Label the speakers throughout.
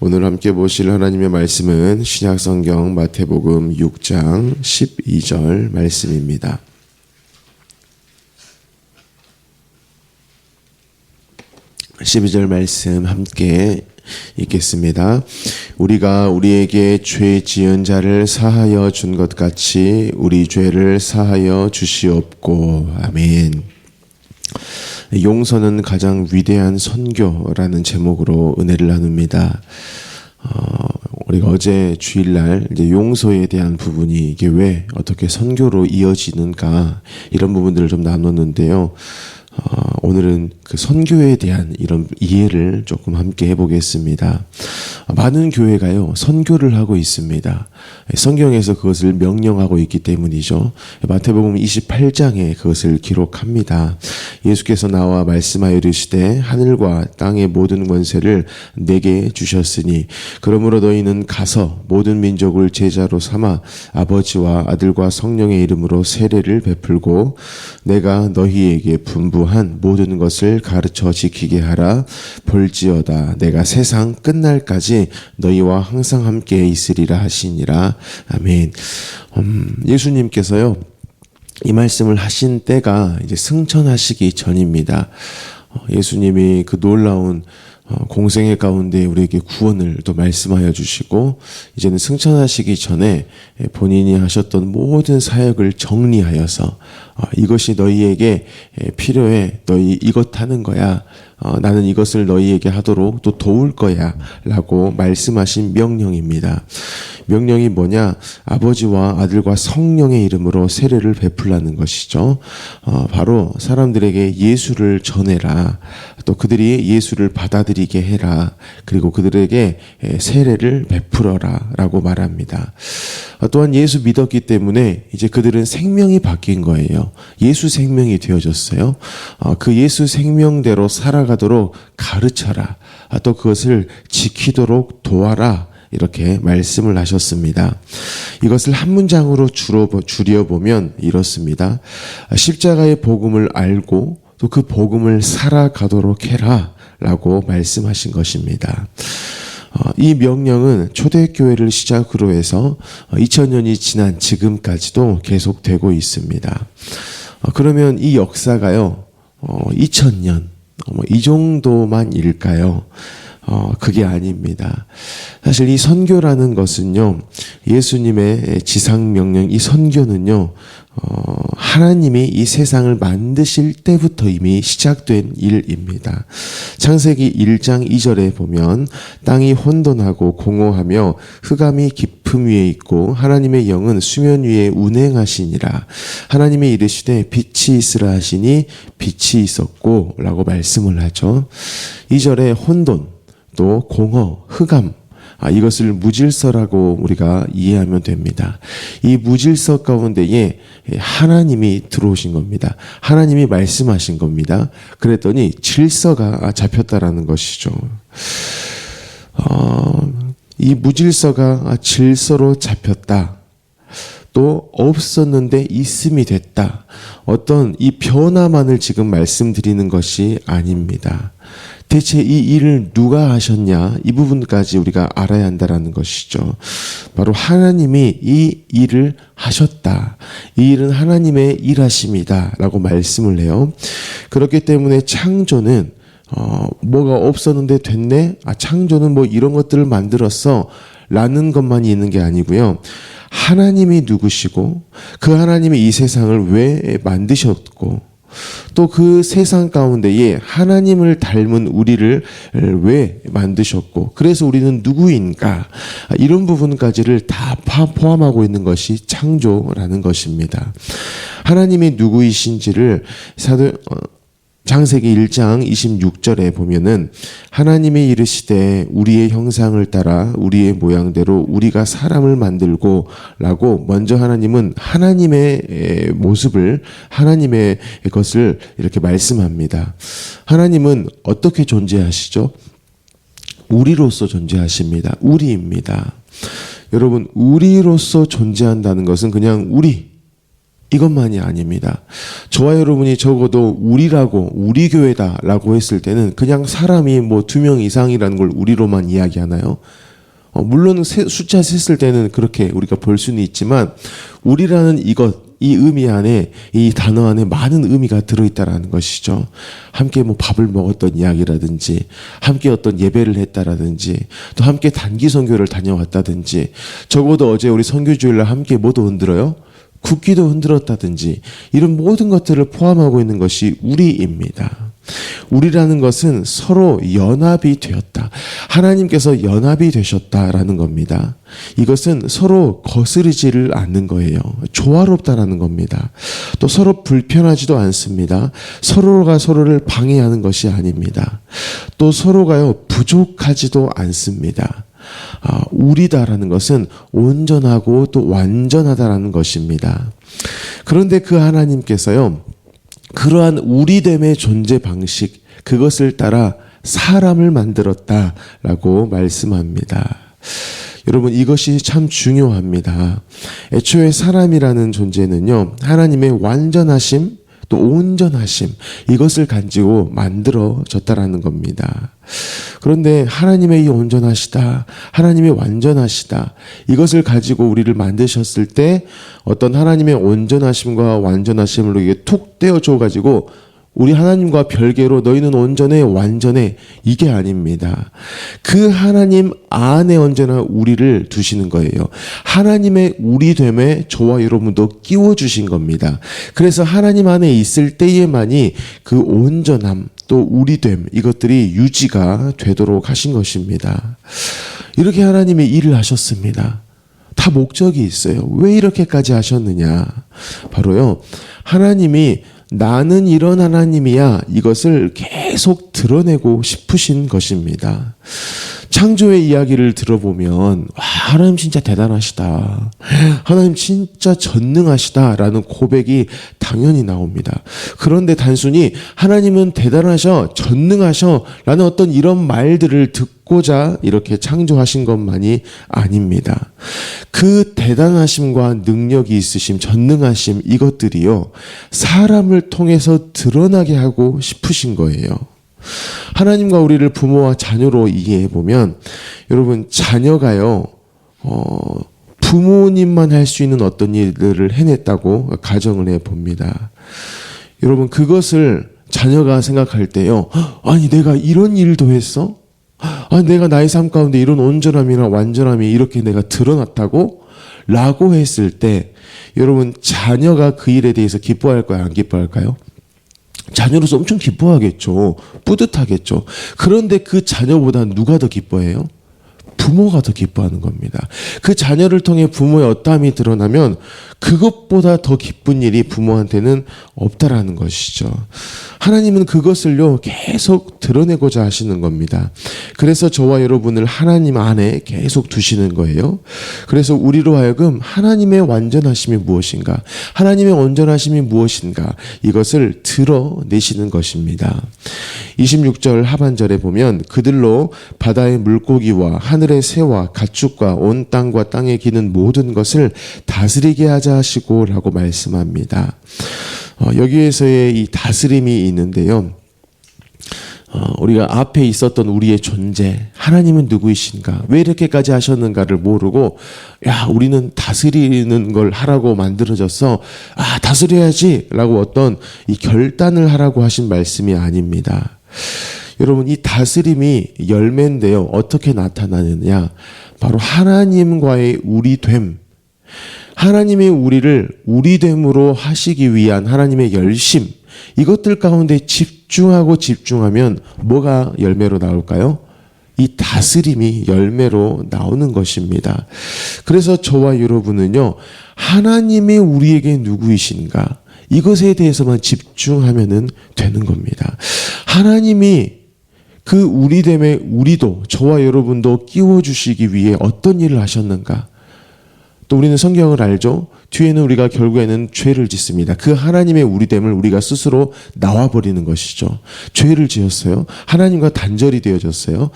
Speaker 1: 오늘 함께 보실 하나님의 말씀은 신약성경 마태복음 6장 12절 말씀입니다. 12절 말씀 함께 읽겠습니다. 우리가 우리에게 죄 지은 자를 사하여 준 것 같이 우리 죄를 사하여 주시옵고. 아멘. 용서는 가장 위대한 선교라는 제목으로 은혜를 나눕니다. 우리가 어제 주일날 이제 용서에 대한 부분이 이게 왜 어떻게 선교로 이어지는가 이런 부분들을 좀 나눴는데요. 오늘은 그 선교에 대한 이런 이해를 조금 함께 해보겠습니다. 많은 교회가요, 선교를 하고 있습니다. 성경에서 그것을 명령하고 있기 때문이죠. 마태복음 28장에 그것을 기록합니다. 예수께서 나와 말씀하여 이르시되 하늘과 땅의 모든 권세를 내게 주셨으니 그러므로 너희는 가서 모든 민족을 제자로 삼아 아버지와 아들과 성령의 이름으로 세례를 베풀고 내가 너희에게 분부한 모든 것을 가르쳐 지키게 하라. 볼지어다 내가 세상 끝날까지 너희와 항상 함께 있으리라 하시니라. 아멘. 예수님께서요, 이 말씀을 하신 때가 이제 승천하시기 전입니다. 예수님이 그 놀라운 공생애 가운데 우리에게 구원을 또 말씀하여 주시고 이제는 승천하시기 전에 본인이 하셨던 모든 사역을 정리하여서 이것이 너희에게 필요해. 너희 이것 하는 거야. 나는 이것을 너희에게 하도록 또 도울 거야 라고 말씀하신 명령입니다. 명령이 뭐냐? 아버지와 아들과 성령의 이름으로 세례를 베풀라는 것이죠. 바로 사람들에게 예수를 전해라. 또 그들이 예수를 받아들이게 해라. 그리고 그들에게 세례를 베풀어라 라고 말합니다. 또한 예수 믿었기 때문에 이제 그들은 생명이 바뀐 거예요. 예수 생명이 되어졌어요. 그 예수 생명대로 살아가도록 가르쳐라. 또 그것을 지키도록 도와라. 이렇게 말씀을 하셨습니다. 이것을 한 문장으로 줄여보면 이렇습니다. 십자가의 복음을 알고 또 그 복음을 살아가도록 해라 라고 말씀하신 것입니다. 이 명령은 초대교회를 시작으로 해서 2000년이 지난 지금까지도 계속되고 있습니다. 그러면 이 역사가요, 2000년, 이 정도만일까요? 그게 아닙니다. 사실 이 선교라는 것은요, 예수님의 지상명령, 이 선교는요, 하나님이 이 세상을 만드실 때부터 이미 시작된 일입니다. 창세기 1장 2절에 보면 땅이 혼돈하고 공허하며 흑암이 깊음 위에 있고 하나님의 영은 수면 위에 운행하시니라. 하나님이 이르시되 빛이 있으라 하시니 빛이 있었고 라고 말씀을 하죠. 2절에 혼돈, 또 공허, 흑암, 이것을 무질서라고 우리가 이해하면 됩니다. 이 무질서 가운데에 하나님이 들어오신 겁니다. 하나님이 말씀하신 겁니다. 그랬더니 질서가 잡혔다라는 것이죠. 이 무질서가 질서로 잡혔다. 또 없었는데 있음이 됐다. 어떤 이 변화만을 지금 말씀드리는 것이 아닙니다. 대체 이 일을 누가 하셨냐? 이 부분까지 우리가 알아야 한다는 것이죠. 바로 하나님이 이 일을 하셨다. 이 일은 하나님의 일하심이다 라고 말씀을 해요. 그렇기 때문에 창조는 뭐가 없었는데 됐네? 창조는 뭐 이런 것들을 만들었어 라는 것만이 있는 게 아니고요. 하나님이 누구시고 그 하나님이 이 세상을 왜 만드셨고 또 그 세상 가운데에 하나님을 닮은 우리를 왜 만드셨고 그래서 우리는 누구인가, 이런 부분까지를 다 포함하고 있는 것이 창조라는 것입니다. 하나님이 누구이신지를 창세기 1장 26절에 보면은 하나님이 이르시되 우리의 형상을 따라 우리의 모양대로 우리가 사람을 만들고 라고 먼저 하나님은 하나님의 모습을, 하나님의 것을 이렇게 말씀합니다. 하나님은 어떻게 존재하시죠? 우리로서 존재하십니다. 우리입니다. 여러분, 우리로서 존재한다는 것은 그냥 우리, 이것만이 아닙니다. 저와 여러분이 적어도 우리라고, 우리 교회다라고 했을 때는 그냥 사람이 뭐 2명 이상이라는 걸 우리로만 이야기하나요? 물론 숫자 셌을 때는 그렇게 우리가 볼 수는 있지만 우리라는 이 의미 안에, 이 단어 안에 많은 의미가 들어있다라는 것이죠. 함께 뭐 밥을 먹었던 이야기라든지, 함께 어떤 예배를 했다라든지, 또 함께 단기 선교를 다녀왔다든지, 적어도 어제 우리 선교주일날 함께 뭐도 흔들어요? 국기도 흔들었다든지, 이런 모든 것들을 포함하고 있는 것이 우리입니다. 우리라는 것은 서로 연합이 되었다. 하나님께서 연합이 되셨다라는 겁니다. 이것은 서로 거스르지를 않는 거예요. 조화롭다라는 겁니다. 또 서로 불편하지도 않습니다. 서로가 서로를 방해하는 것이 아닙니다. 또 서로가요, 부족하지도 않습니다. 우리다라는 것은 온전하고 또 완전하다라는 것입니다. 그런데 그 하나님께서요, 그러한 우리됨의 존재 방식, 그것을 따라 사람을 만들었다라고 말씀합니다. 여러분, 이것이 참 중요합니다. 애초에 사람이라는 존재는요, 하나님의 완전하심, 또 온전하심, 이것을 가지고 만들어졌다라는 겁니다. 그런데 하나님의 이 온전하시다, 하나님의 완전하시다, 이것을 가지고 우리를 만드셨을 때 어떤 하나님의 온전하심과 완전하심을 이게 툭 떼어줘 가지고 우리 하나님과 별개로 너희는 온전해, 완전해, 이게 아닙니다. 그 하나님 안에 언제나 우리를 두시는 거예요. 하나님의 우리됨에 저와 여러분도 끼워주신 겁니다. 그래서 하나님 안에 있을 때에만이 그 온전함, 또 우리됨, 이것들이 유지가 되도록 하신 것입니다. 이렇게 하나님이 일을 하셨습니다. 다 목적이 있어요. 왜 이렇게까지 하셨느냐? 바로요, 하나님이 나는 이런 하나님이야, 이것을 계속 드러내고 싶으신 것입니다. 창조의 이야기를 들어보면 와, 하나님 진짜 대단하시다, 하나님 진짜 전능하시다 라는 고백이 당연히 나옵니다. 그런데 단순히 하나님은 대단하셔, 전능하셔 라는 어떤 이런 말들을 듣고자 이렇게 창조하신 것만이 아닙니다. 그 대단하심과 능력이 있으심, 전능하심, 이것들이요, 사람을 통해서 드러나게 하고 싶으신 거예요. 하나님과 우리를 부모와 자녀로 이해해 보면, 여러분, 자녀가요, 부모님만 할 수 있는 어떤 일들을 해냈다고 가정을 해 봅니다. 여러분, 그것을 자녀가 생각할 때요, 아니 내가 이런 일도 했어? 아니 내가 나의 삶 가운데 이런 온전함이나 완전함이 이렇게 내가 드러났다고? 라고 했을 때, 여러분, 자녀가 그 일에 대해서 기뻐할까요, 안 기뻐할까요? 자녀로서 엄청 기뻐하겠죠. 뿌듯하겠죠. 그런데 그 자녀보다 누가 더 기뻐해요? 부모가 더 기뻐하는 겁니다. 그 자녀를 통해 부모의 어떠함이 드러나면 그것보다 더 기쁜 일이 부모한테는 없다라는 것이죠. 하나님은 그것을요, 계속 드러내고자 하시는 겁니다. 그래서 저와 여러분을 하나님 안에 계속 두시는 거예요. 그래서 우리로 하여금 하나님의 완전하심이 무엇인가, 하나님의 온전하심이 무엇인가, 이것을 드러내시는 것입니다. 26절 하반절에 보면 그들로 바다의 물고기와 하늘의 새와 가축과 온 땅과 땅에 기는 모든 것을 다스리게 하자 하시고 라고 말씀합니다. 여기에서의 이 다스림이 있는데요, 우리가 앞에 있었던 우리의 존재, 하나님은 누구이신가, 왜 이렇게까지 하셨는가를 모르고, 야, 우리는 다스리는 걸 하라고 만들어져서 다스려야지 라고 어떤 이 결단을 하라고 하신 말씀이 아닙니다. 여러분, 이 다스림이 열매인데요, 어떻게 나타나느냐, 바로 하나님과의 우리됨, 하나님이 우리를 우리됨으로 하시기 위한 하나님의 열심, 이것들 가운데 집중하고 집중하면 뭐가 열매로 나올까요? 이 다스림이 열매로 나오는 것입니다. 그래서 저와 여러분은요, 하나님이 우리에게 누구이신가, 이것에 대해서만 집중하면 되는 겁니다. 하나님이 그 우리됨에 우리도, 저와 여러분도 끼워주시기 위해 어떤 일을 하셨는가. 또 우리는 성경을 알죠. 뒤에는 우리가 결국에는 죄를 짓습니다. 그 하나님의 우리됨을 우리가 스스로 나와버리는 것이죠. 죄를 지었어요. 하나님과 단절이 되어졌어요.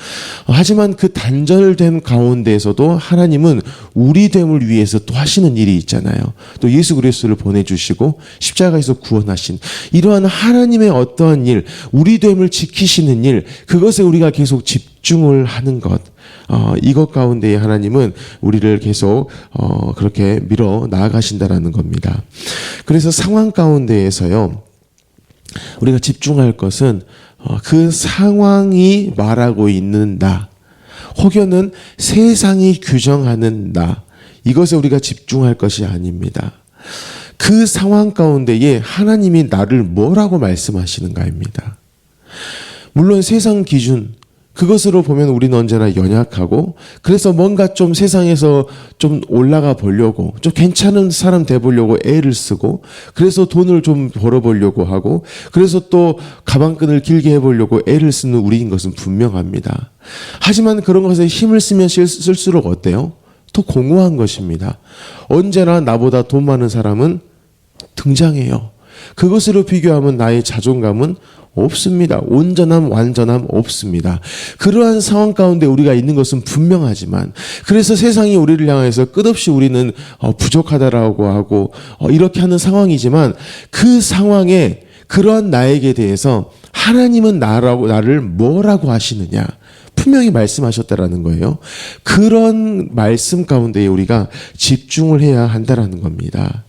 Speaker 1: 하지만 그 단절된 가운데에서도 하나님은 우리됨을 위해서 또 하시는 일이 있잖아요. 또 예수 그리스도를 보내주시고 십자가에서 구원하신 이러한 하나님의 어떠한 일, 우리됨을 지키시는 일, 그것에 우리가 계속 집중을 하는 것, 이것 가운데에 하나님은 우리를 계속 그렇게 밀어 나아가신다라는 겁니다. 그래서 상황 가운데에서요, 우리가 집중할 것은 그 상황이 말하고 있는 나, 혹여는 세상이 규정하는 나, 이것에 우리가 집중할 것이 아닙니다. 그 상황 가운데에 하나님이 나를 뭐라고 말씀하시는가입니다. 물론 세상 기준, 그것으로 보면 우리는 언제나 연약하고, 그래서 뭔가 좀 세상에서 좀 올라가 보려고, 좀 괜찮은 사람 돼 보려고 애를 쓰고, 그래서 돈을 좀 벌어보려고 하고, 그래서 또 가방끈을 길게 해보려고 애를 쓰는 우리인 것은 분명합니다. 하지만 그런 것에 힘을 쓰면 쓸수록 어때요? 더 공허한 것입니다. 언제나 나보다 돈 많은 사람은 등장해요. 그것으로 비교하면 나의 자존감은 없습니다. 온전함, 완전함 없습니다. 그러한 상황 가운데 우리가 있는 것은 분명하지만, 그래서 세상이 우리를 향해서 끝없이 우리는 부족하다라고 하고 이렇게 하는 상황이지만, 그 상황에 그러한 나에게 대해서 하나님은 나를 뭐라고 하시느냐, 분명히 말씀하셨다라는 거예요. 그런 말씀 가운데에 우리가 집중을 해야 한다라는 겁니다.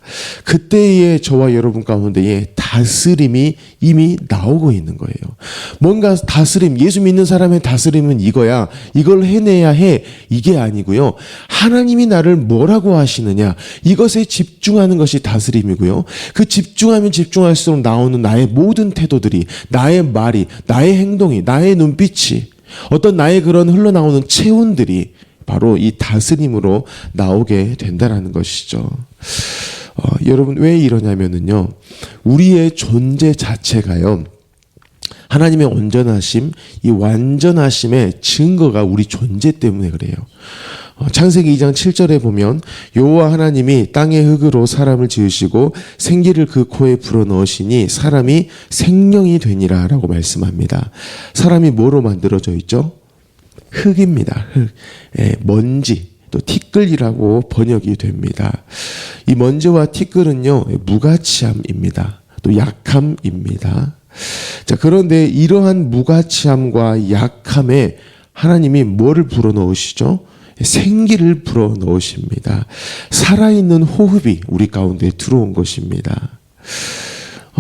Speaker 1: 그때의 저와 여러분 가운데에 다스림이 이미 나오고 있는 거예요. 뭔가 다스림, 예수 믿는 사람의 다스림은 이거야, 이걸 해내야 해, 이게 아니고요. 하나님이 나를 뭐라고 하시느냐, 이것에 집중하는 것이 다스림이고요. 그 집중하면 집중할수록 나오는 나의 모든 태도들이, 나의 말이, 나의 행동이, 나의 눈빛이, 어떤 나의 그런 흘러나오는 체온들이 바로 이 다스림으로 나오게 된다라는 것이죠. 여러분, 왜 이러냐면은요, 우리의 존재 자체가요, 하나님의 온전하심, 이 완전하심의 증거가 우리 존재 때문에 그래요. 창세기 2장 7절에 보면 여호와 하나님이 땅의 흙으로 사람을 지으시고 생기를 그 코에 불어넣으시니 사람이 생명이 되니라 라고 말씀합니다. 사람이 뭐로 만들어져 있죠? 흙입니다. 흙. 먼지, 또 티끌이라고 번역이 됩니다. 이 먼지와 티끌은요, 무가치함입니다. 또 약함입니다. 자, 그런데 이러한 무가치함과 약함에 하나님이 뭐를 불어넣으시죠? 생기를 불어넣으십니다. 살아있는 호흡이 우리 가운데 들어온 것입니다.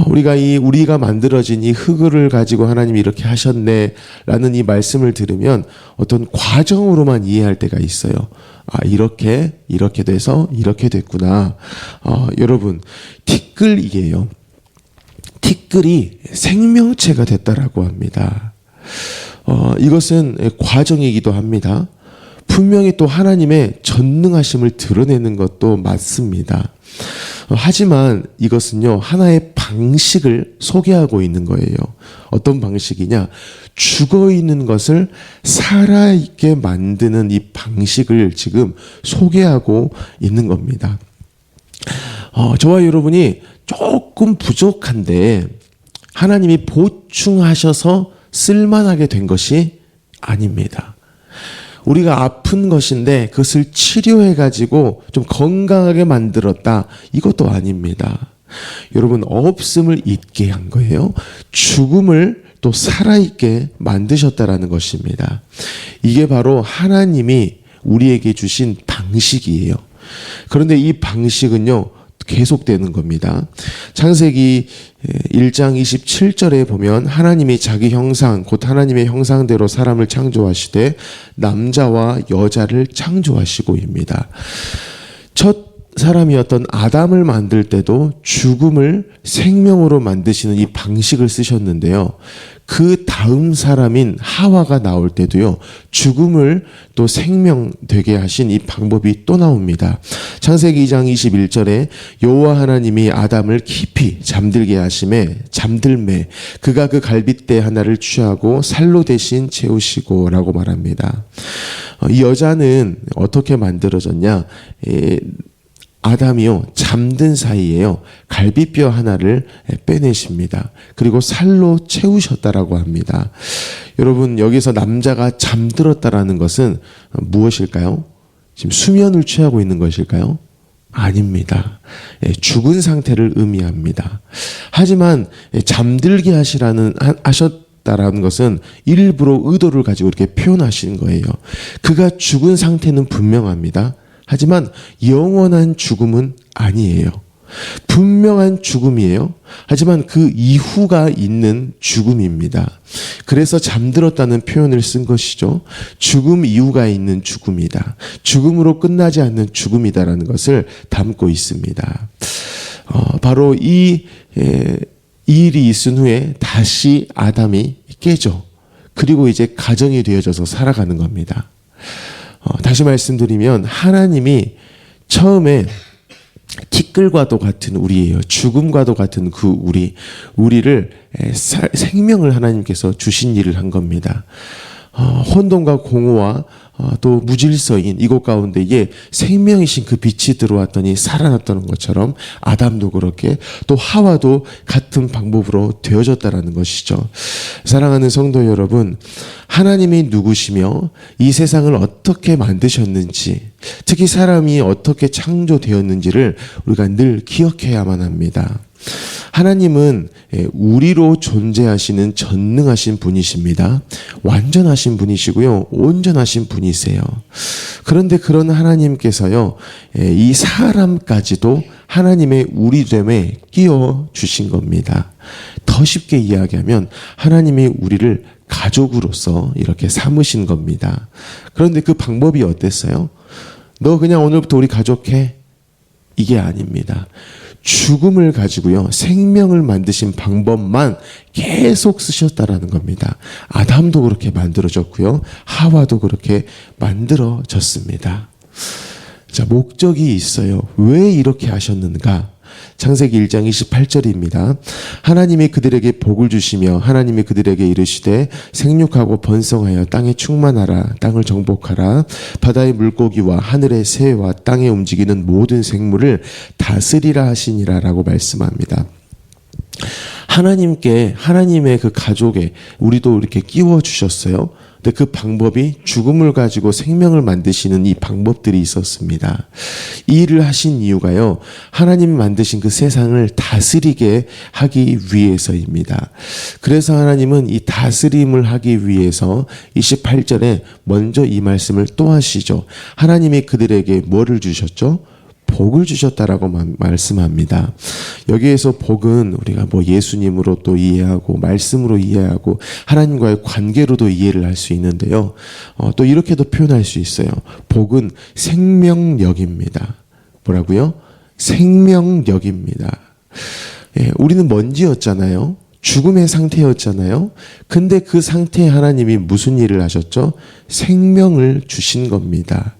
Speaker 1: 우리가 만들어진 이 흙을 가지고 하나님이 이렇게 하셨네라는 이 말씀을 들으면 어떤 과정으로만 이해할 때가 있어요. 이렇게 돼서 이렇게 됐구나. 여러분, 티끌이에요. 티끌이 생명체가 됐다라고 합니다. 이것은 과정이기도 합니다. 분명히 또 하나님의 전능하심을 드러내는 것도 맞습니다. 하지만 이것은요, 하나의 방식을 소개하고 있는 거예요. 어떤 방식이냐? 죽어 있는 것을 살아있게 만드는 이 방식을 지금 소개하고 있는 겁니다. 저와 여러분이 조금 부족한데 하나님이 보충하셔서 쓸만하게 된 것이 아닙니다. 우리가 아픈 것인데 그것을 치료해가지고 좀 건강하게 만들었다, 이것도 아닙니다. 여러분, 없음을 있게 한 거예요. 죽음을 또 살아있게 만드셨다라는 것입니다. 이게 바로 하나님이 우리에게 주신 방식이에요. 그런데 이 방식은요, 계속되는 겁니다. 창세기 1장 27절에 보면 하나님이 자기 형상, 곧 하나님의 형상대로 사람을 창조하시되 남자와 여자를 창조하시고입니다. 첫 사람이었던 아담을 만들 때도 죽음을 생명으로 만드시는 이 방식을 쓰셨는데요. 그 다음 사람인 하와가 나올 때도요, 죽음을 또 생명 되게 하신 이 방법이 또 나옵니다. 창세기 2장 21절에 여호와 하나님이 아담을 깊이 잠들게 하심에 잠들매 그가 그 갈빗대 하나를 취하고 살로 대신 채우시고 라고 말합니다. 이 여자는 어떻게 만들어졌냐? 아담이요 잠든 사이에요 갈비뼈 하나를 빼내십니다. 그리고 살로 채우셨다라고 합니다. 여러분 여기서 남자가 잠들었다라는 것은 무엇일까요? 지금 수면을 취하고 있는 것일까요? 아닙니다. 죽은 상태를 의미합니다. 하지만 잠들게 하셨다라는 것은 일부러 의도를 가지고 이렇게 표현하신 거예요. 그가 죽은 상태는 분명합니다. 하지만 영원한 죽음은 아니에요. 분명한 죽음이에요. 하지만 그 이후가 있는 죽음입니다. 그래서 잠들었다는 표현을 쓴 것이죠. 죽음 이후가 있는 죽음이다. 죽음으로 끝나지 않는 죽음이다라는 것을 담고 있습니다. 바로 이 일이 있은 후에 다시 아담이 깨져. 그리고 이제 가정이 되어져서 살아가는 겁니다. 다시 말씀드리면 하나님이 처음에 티끌과도 같은 우리예요. 죽음과도 같은 그 우리를 생명을 하나님께서 주신 일을 한 겁니다. 혼돈과 공허와 또 무질서인 이곳 가운데에 생명이신 그 빛이 들어왔더니 살아났다는 것처럼 아담도 그렇게 또 하와도 같은 방법으로 되어졌다라는 것이죠. 사랑하는 성도 여러분, 하나님이 누구시며 이 세상을 어떻게 만드셨는지, 특히 사람이 어떻게 창조되었는지를 우리가 늘 기억해야만 합니다. 하나님은 우리로 존재하시는 전능하신 분이십니다. 완전하신 분이시고요. 온전하신 분이세요. 그런데 그런 하나님께서요, 이 사람까지도 하나님의 우리됨에 끼워 주신 겁니다. 더 쉽게 이야기하면 하나님이 우리를 가족으로서 이렇게 삼으신 겁니다. 그런데 그 방법이 어땠어요? 너 그냥 오늘부터 우리 가족해? 이게 아닙니다. 죽음을 가지고요, 생명을 만드신 방법만 계속 쓰셨다라는 겁니다. 아담도 그렇게 만들어졌고요, 하와도 그렇게 만들어졌습니다. 자, 목적이 있어요. 왜 이렇게 하셨는가? 창세기 1장 28절입니다. 하나님이 그들에게 복을 주시며 하나님이 그들에게 이르시되 생육하고 번성하여 땅에 충만하라. 땅을 정복하라. 바다의 물고기와 하늘의 새와 땅에 움직이는 모든 생물을 다스리라 하시니라 라고 말씀합니다. 하나님의 그 가족에 우리도 이렇게 끼워 주셨어요. 근데 그 방법이 죽음을 가지고 생명을 만드시는 이 방법들이 있었습니다. 이 일을 하신 이유가요, 하나님이 만드신 그 세상을 다스리게 하기 위해서입니다. 그래서 하나님은 이 다스림을 하기 위해서 28절에 먼저 이 말씀을 또 하시죠. 하나님이 그들에게 뭐를 주셨죠? 복을 주셨다라고 말씀합니다. 여기에서 복은 우리가 뭐 예수님으로 또 이해하고 말씀으로 이해하고 하나님과의 관계로도 이해를 할 수 있는데요. 또 이렇게도 표현할 수 있어요. 복은 생명력입니다. 뭐라고요? 생명력입니다. 우리는 먼지였잖아요. 죽음의 상태였잖아요. 근데 그 상태에 하나님이 무슨 일을 하셨죠? 생명을 주신 겁니다.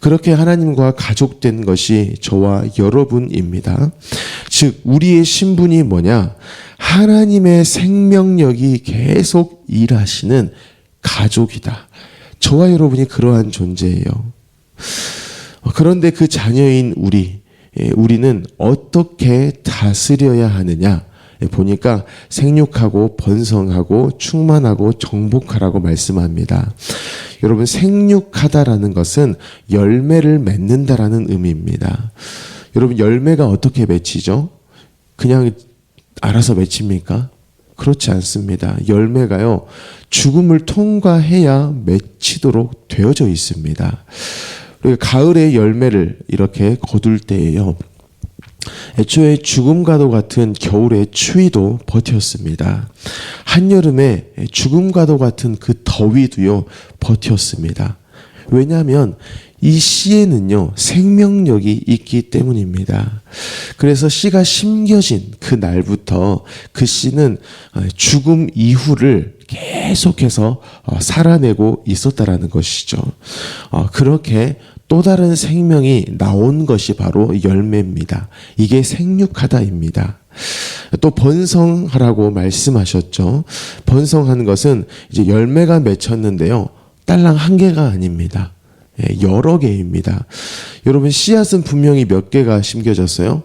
Speaker 1: 그렇게 하나님과 가족된 것이 저와 여러분입니다. 즉 우리의 신분이 뭐냐? 하나님의 생명력이 계속 일하시는 가족이다. 저와 여러분이 그러한 존재예요. 그런데 그 자녀인 우리는 어떻게 다스려야 하느냐? 보니까 생육하고 번성하고 충만하고 정복하라고 말씀합니다. 여러분, 생육하다라는 것은 열매를 맺는다라는 의미입니다. 여러분, 열매가 어떻게 맺히죠? 그냥 알아서 맺힙니까? 그렇지 않습니다. 열매가요, 죽음을 통과해야 맺히도록 되어져 있습니다. 그리고 가을에 열매를 이렇게 거둘 때에요, 애초에 죽음과도 같은 겨울의 추위도 버텼습니다. 한여름에 죽음과도 같은 그 더위도요, 버텼습니다. 왜냐하면 이 씨에는요, 생명력이 있기 때문입니다. 그래서 씨가 심겨진 그 날부터 그 씨는 죽음 이후를 계속해서 살아내고 있었다라는 것이죠. 그렇게 또 다른 생명이 나온 것이 바로 열매입니다. 이게 생육하다입니다. 또 번성하라고 말씀하셨죠. 번성한 것은 이제 열매가 맺혔는데요, 딸랑 한 개가 아닙니다. 여러 개입니다. 여러분, 씨앗은 분명히 몇 개가 심겨졌어요?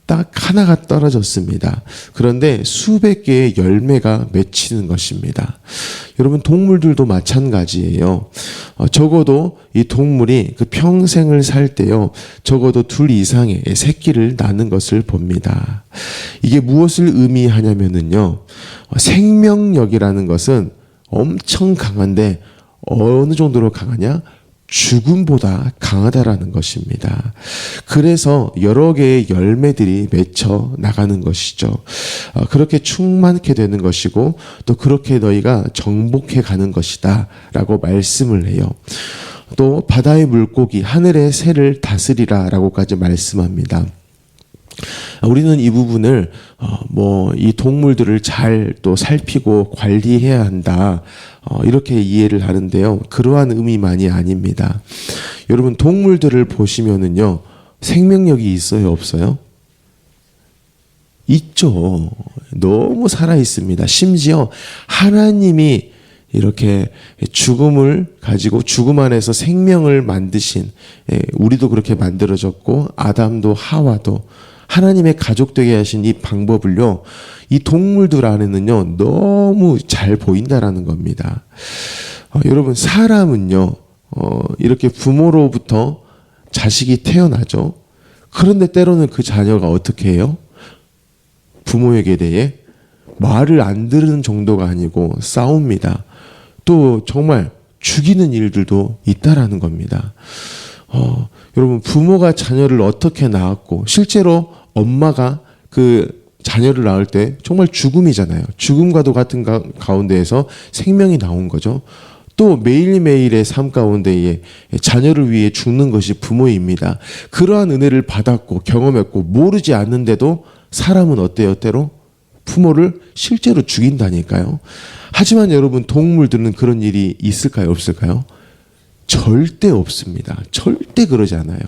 Speaker 1: 딱 하나가 떨어졌습니다. 그런데 수백 개의 열매가 맺히는 것입니다. 여러분, 동물들도 마찬가지예요. 적어도 이 동물이 그 평생을 살 때요, 적어도 둘 이상의 새끼를 낳는 것을 봅니다. 이게 무엇을 의미하냐면요, 생명력이라는 것은 엄청 강한데 어느 정도로 강하냐? 죽음보다 강하다라는 것입니다. 그래서 여러 개의 열매들이 맺혀 나가는 것이죠. 그렇게 충만케 되는 것이고 또 그렇게 너희가 정복해 가는 것이다 라고 말씀을 해요. 또 바다의 물고기, 하늘의 새를 다스리라 라고까지 말씀합니다. 우리는 이 부분을 이 동물들을 잘 또 살피고 관리해야 한다, 이렇게 이해를 하는데요, 그러한 의미만이 아닙니다. 여러분, 동물들을 보시면은요, 생명력이 있어요, 없어요? 있죠. 너무 살아 있습니다. 심지어 하나님이 이렇게 죽음을 가지고 죽음 안에서 생명을 만드신, 우리도 그렇게 만들어졌고 아담도 하와도 하나님의 가족 되게 하신 이 방법을요, 이 동물들 안에는요 너무 잘 보인다라는 겁니다. 여러분, 사람은요 이렇게 부모로부터 자식이 태어나죠. 그런데 때로는 그 자녀가 어떻게 해요? 부모에게 대해 말을 안 들은 정도가 아니고 싸웁니다. 또 정말 죽이는 일들도 있다라는 겁니다. 여러분, 부모가 자녀를 어떻게 낳았고, 실제로 엄마가 그 자녀를 낳을 때 정말 죽음이잖아요. 죽음과도 같은 가운데에서 생명이 나온 거죠. 또 매일매일의 삶 가운데에 자녀를 위해 죽는 것이 부모입니다. 그러한 은혜를 받았고 경험했고 모르지 않는데도 사람은 어때요? 때로 부모를 실제로 죽인다니까요. 하지만 여러분, 동물들은 그런 일이 있을까요? 없을까요? 절대 없습니다. 절대 그러지 않아요.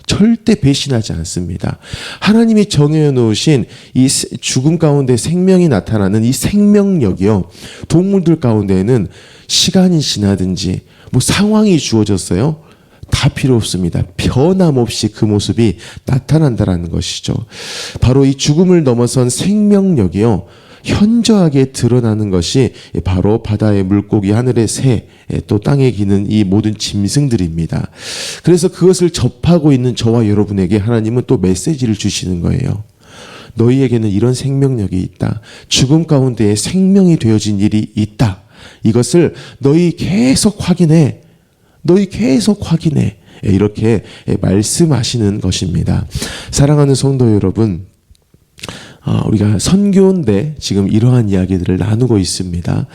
Speaker 1: 절대 배신하지 않습니다. 하나님이 정해 놓으신 이 죽음 가운데 생명이 나타나는 이 생명력이요, 동물들 가운데에는 시간이 지나든지 상황이 주어졌어요, 다 필요 없습니다. 변함없이 그 모습이 나타난다라는 것이죠. 바로 이 죽음을 넘어선 생명력이요, 현저하게 드러나는 것이 바로 바다의 물고기, 하늘의 새, 또 땅에 기는 이 모든 짐승들입니다. 그래서 그것을 접하고 있는 저와 여러분에게 하나님은 또 메시지를 주시는 거예요. 너희에게는 이런 생명력이 있다. 죽음 가운데에 생명이 되어진 일이 있다. 이것을 너희 계속 확인해. 너희 계속 확인해. 이렇게 말씀하시는 것입니다. 사랑하는 성도 여러분, 우리가 선교인데 지금 이러한 이야기들을 나누고 있습니다.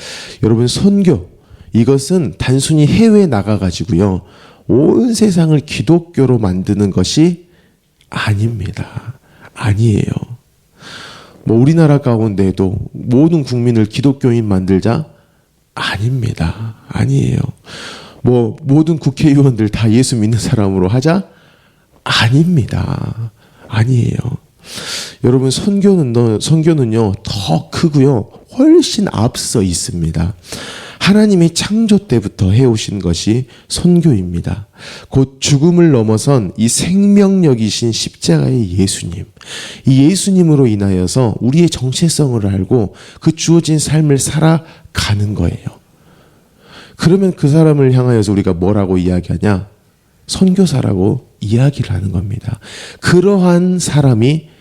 Speaker 1: 여러분, 선교, 이것은 단순히 해외에 나가가지고요 온 세상을 기독교로 만드는 것이 아닙니다. 아니에요. 우리나라 가운데에도 모든 국민을 기독교인 만들자? 아닙니다. 아니에요. 모든 국회의원들 다 예수 믿는 사람으로 하자? 아닙니다. 아니에요. 여러분, 선교는요 더 크고요 훨씬 앞서 있습니다. 하나님이 창조 때부터 해오신 것이 선교입니다. 곧 죽음을 넘어선 이 생명력이신 십자가의 예수님, 이 예수님으로 인하여서 우리의 정체성을 알고 그 주어진 삶을 살아가는 거예요. 그러면 그 사람을 향하여서 우리가 뭐라고 이야기하냐? 선교사라고 이야기를 하는 겁니다. 그러한 사람이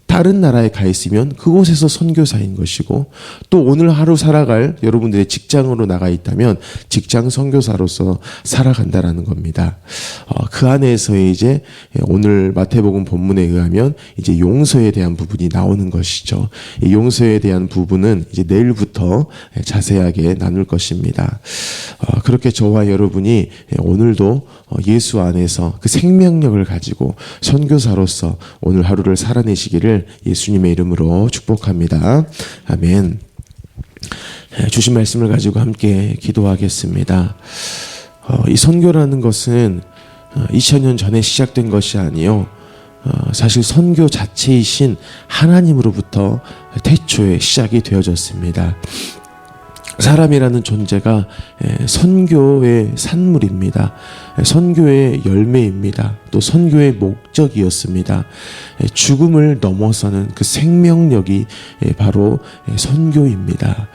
Speaker 1: 다른 나라에 가 있으면 그곳에서 선교사인 것이고, 또 오늘 하루 살아갈 여러분들의 직장으로 나가 있다면 직장 선교사로서 살아간다라는 겁니다. 그 안에서 이제 오늘 마태복음 본문에 의하면 이제 용서에 대한 부분이 나오는 것이죠. 이 용서에 대한 부분은 이제 내일부터 자세하게 나눌 것입니다. 그렇게 저와 여러분이 오늘도 예수 안에서 그 생명력을 가지고 선교사로서 오늘 하루를 살아내시기를 예수님의 이름으로 축복합니다. 아멘. 주신 말씀을 가지고 함께 기도하겠습니다. 이 선교라는 것은 2000년 전에 시작된 것이 아니요, 사실 선교 자체이신 하나님으로부터 태초에 시작이 되어졌습니다. 사람이라는 존재가 선교의 산물입니다. 선교의 열매입니다. 또 선교의 목적이었습니다. 죽음을 넘어서는 그 생명력이 바로 선교입니다.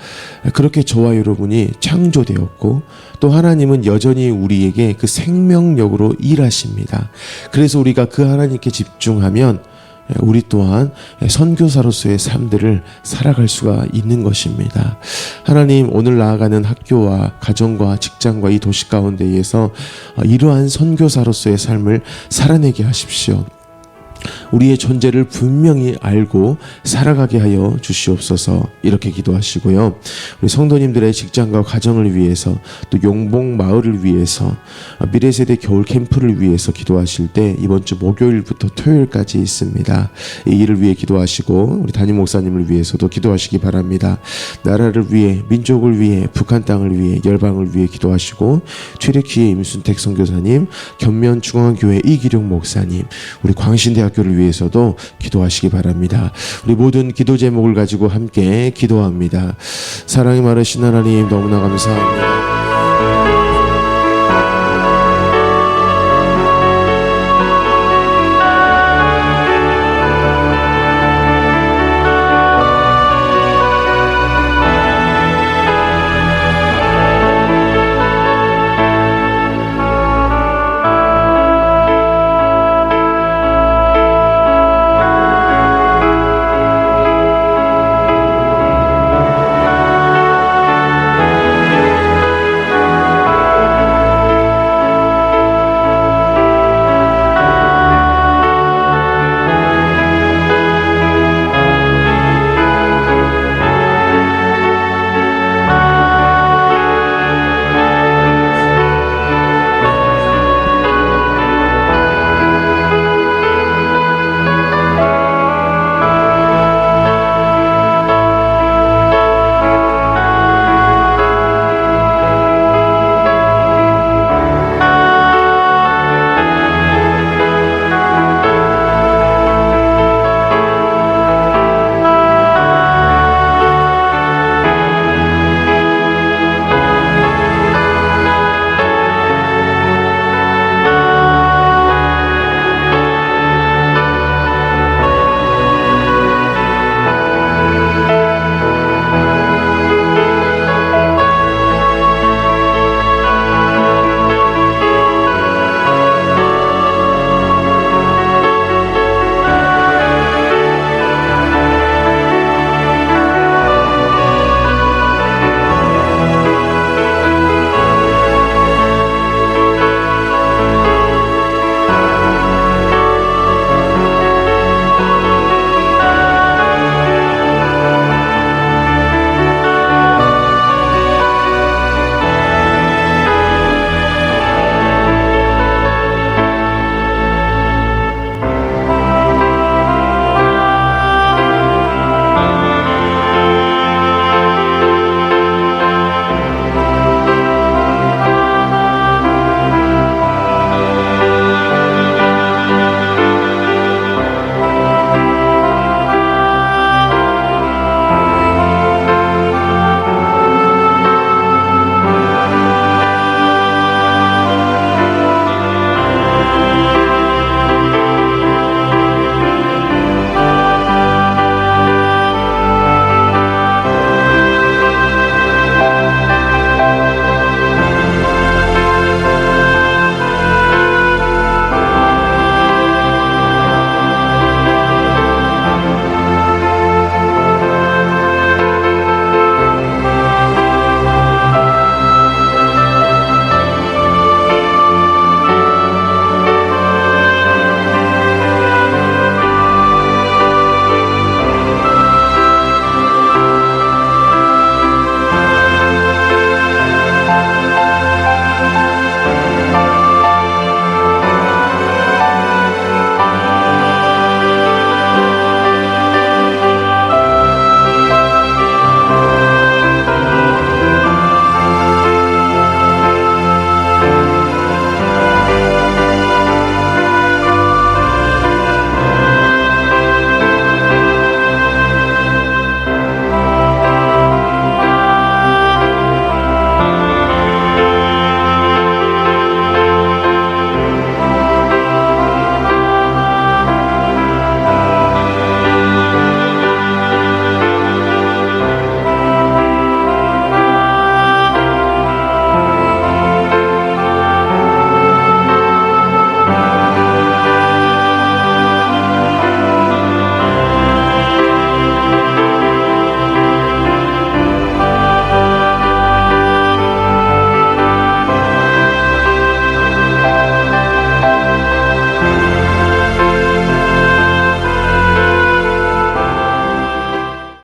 Speaker 1: 그렇게 저와 여러분이 창조되었고 또 하나님은 여전히 우리에게 그 생명력으로 일하십니다. 그래서 우리가 그 하나님께 집중하면 우리 또한 선교사로서의 삶들을 살아갈 수가 있는 것입니다. 하나님, 오늘 나아가는 학교와 가정과 직장과 이 도시 가운데에서 이러한 선교사로서의 삶을 살아내게 하십시오. 우리의 존재를 분명히 알고 살아가게 하여 주시옵소서. 이렇게 기도하시고요. 우리 성도님들의 직장과 가정을 위해서 또 용봉 마을을 위해서 미래세대 겨울 캠프를 위해서 기도하실 때 이번 주 목요일부터 토요일까지 있습니다. 이 일을 위해 기도하시고 우리 담임 목사님을 위해서도 기도하시기 바랍니다. 나라를 위해, 민족을 위해, 북한 땅을 위해, 열방을 위해 기도하시고 최력희의 임순택 선교사님, 견면중앙교회 이기룡 목사님, 우리 광신대학교를 위해서도 기도하시기 바랍니다. 우리 모든 기도 제목을 가지고 함께 기도합니다. 사랑이 많으신 하나님, 너무나 감사합니다.